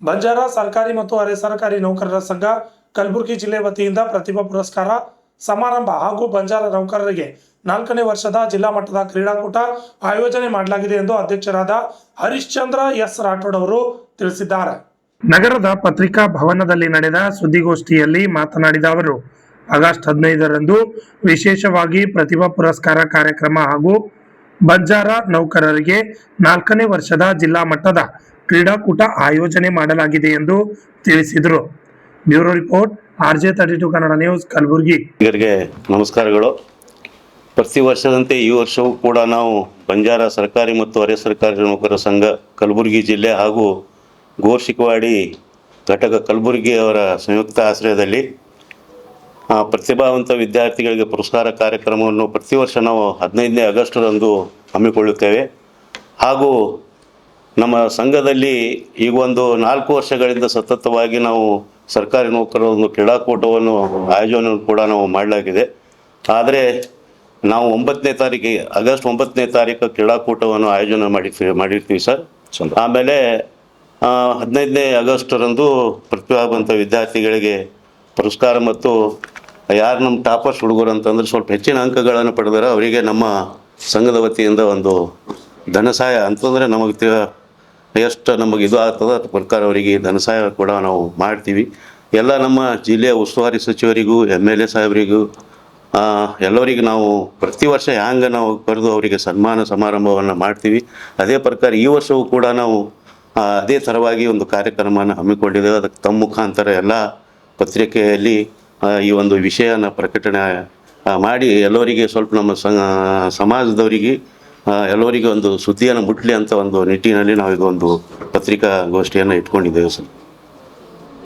ಬಂಜಾರ ಸರ್ಕಾರಿ ಮತ್ತು ಅರೆ ಸರ್ಕಾರಿ ನೌಕರರ ಸಂಘ ಕಲಬುರಗಿ ಜಿಲ್ಲೆ ವತಿಯಿಂದ ಪ್ರತಿಭಾ ಪುರಸ್ಕಾರ ಸಮಾರಂಭ ಹಾಗೂ ಬಂಜಾರ ನೌಕರರಿಗೆ 4ನೇ ವರ್ಷದ ಜಿಲ್ಲಾ ಮಟ್ಟದ ಕ್ರೀಡಾಕೂಟ ಆಯೋಜನೆ ಮಾಡಲಾಗಿದೆ ಎಂದು ಅಧ್ಯಕ್ಷರಾದ ಹರಿಶ್ಚಂದ್ರ ಎಸ್ ರಾಠೋಡ್ ಅವರು ತಿಳಿಸಿದ್ದಾರೆ. ನಗರದ ಪತ್ರಿಕಾ ಭವನದಲ್ಲಿ ನಡೆದ ಸುದ್ದಿಗೋಷ್ಠಿಯಲ್ಲಿ ಮಾತನಾಡಿದ ಅವರು, ಆಗಸ್ಟ್ 15ರಂದು ವಿಶೇಷವಾಗಿ ಪ್ರತಿಭಾ ಪುರಸ್ಕಾರ ಕಾರ್ಯಕ್ರಮ ಹಾಗೂ ಬಂಜಾರ ನೌಕರರಿಗೆ 4ನೇ ವರ್ಷದ ಜಿಲ್ಲಾ ಮಟ್ಟದ ಕ್ರೀಡಾಕೂಟ ಆಯೋಜನೆ ಮಾಡಲಾಗಿದೆ ಎಂದು ತಿಳಿಸಿದರು. Bureau report, RJ32 Kannada news, Kalaburagi. ನಮಸ್ಕಾರಗಳು. ಪ್ರತಿ ವರ್ಷದಂತೆ ಈ ವರ್ಷವೂ ಕೂಡ ನಾವು ಬಂಜಾರ ಸರ್ಕಾರಿ ಮತ್ತು ಅರೆ ಸರ್ಕಾರಿ ನೌಕರರ ಸಂಘ ಕಲಬುರಗಿ ಜಿಲ್ಲೆ ಹಾಗೂ ಗೋರ್ಶಿಕವಾಡಿ ಘಟಕ ಕಲಬುರಗಿ ಅವರ ಸಂಯುಕ್ತ ಆಶ್ರಯದಲ್ಲಿ ಪ್ರತಿಭಾವಂತ ವಿದ್ಯಾರ್ಥಿಗಳಿಗೆ ಪುರಸ್ಕಾರ ಕಾರ್ಯಕ್ರಮವನ್ನು ಪ್ರತಿ ವರ್ಷ ನಾವು 15ನೇ ಆಗಸ್ಟ್ರಂದು ಹಮ್ಮಿಕೊಳ್ಳುತ್ತೇವೆ. ಹಾಗೂ ನಮ್ಮ ಸಂಘದಲ್ಲಿ ಈಗ ಒಂದು 4 ವರ್ಷಗಳಿಂದ ಸತತವಾಗಿ ನಾವು ಸರ್ಕಾರಿ ನೌಕರರ ಒಂದು ಕ್ರೀಡಾಕೂಟವನ್ನು ಆಯೋಜನೆ ಕೂಡ ನಾವು ಮಾಡಲಾಗಿದೆ. ಆದರೆ ನಾವು ಆಗಸ್ಟ್ 9ನೇ ತಾರೀಕು ಕ್ರೀಡಾಕೂಟವನ್ನು ಆಯೋಜನೆ ಮಾಡಿರ್ತೀವಿ ಸರ್. ಆಮೇಲೆ 15ನೇ ಆಗಸ್ಟ್ರಂದು ಪ್ರತಿಭಾವಂತ ವಿದ್ಯಾರ್ಥಿಗಳಿಗೆ ಪುರಸ್ಕಾರ ಮತ್ತು ಯಾರು ನಮ್ಮ ಟಾಪರ್ಸ್ ಹುಡುಗರು ಅಂತಂದ್ರೆ ಸ್ವಲ್ಪ ಹೆಚ್ಚಿನ ಅಂಕಗಳನ್ನು ಪಡೆದರೆ ಅವರಿಗೆ ನಮ್ಮ ಸಂಘದ ವತಿಯಿಂದ ಒಂದು ಧನ ಸಹಾಯ ಅಂತಂದರೆ ಎಷ್ಟು ನಮಗೆ ಇದು ಆಗ್ತದೆ ಅದ್ರ ಪ್ರಕಾರ ಅವರಿಗೆ ಧನ ಸಹಾಯ ಕೂಡ ನಾವು ಮಾಡ್ತೀವಿ. ಎಲ್ಲ ನಮ್ಮ ಜಿಲ್ಲೆಯ ಉಸ್ತುವಾರಿ ಸಚಿವರಿಗೂ MLA ಸಾಹೇಬರಿಗೂ ಎಲ್ಲರಿಗೂ ನಾವು ಪ್ರತಿ ವರ್ಷ ಹ್ಯಾಂಗೆ ನಾವು ಕರೆದು ಅವರಿಗೆ ಸನ್ಮಾನ ಸಮಾರಂಭವನ್ನು ಮಾಡ್ತೀವಿ. ಅದೇ ಪ್ರಕಾರ ಈ ವರ್ಷವೂ ಕೂಡ ನಾವು ಅದೇ ಥರವಾಗಿ ಒಂದು ಕಾರ್ಯಕ್ರಮವನ್ನು ಹಮ್ಮಿಕೊಂಡಿದ್ದೇವೆ. ಅದಕ್ಕೆ ತಮ್ಮ ಮುಖಾಂತರ ಎಲ್ಲ ಪತ್ರಿಕೆಯಲ್ಲಿ ಈ ಒಂದು ವಿಷಯನ ಪ್ರಕಟಣೆ ಮಾಡಿ ಎಲ್ಲರಿಗೆ ಸ್ವಲ್ಪ ನಮ್ಮ ಸಮಾಜದವರಿಗೆ ಎಲ್ಲರಿಗೆ ಒಂದು ಸುದ್ದಿಯನ್ನು ಮುಟ್ಲಿ ಅಂತ ಒಂದು ನಿಟ್ಟಿನಲ್ಲಿ ನಾವು ಇದೊಂದು ಪತ್ರಿಕಾಗೋಷ್ಠಿಯನ್ನು ಇಟ್ಕೊಂಡಿದ್ದೇವೆ ಸರ್.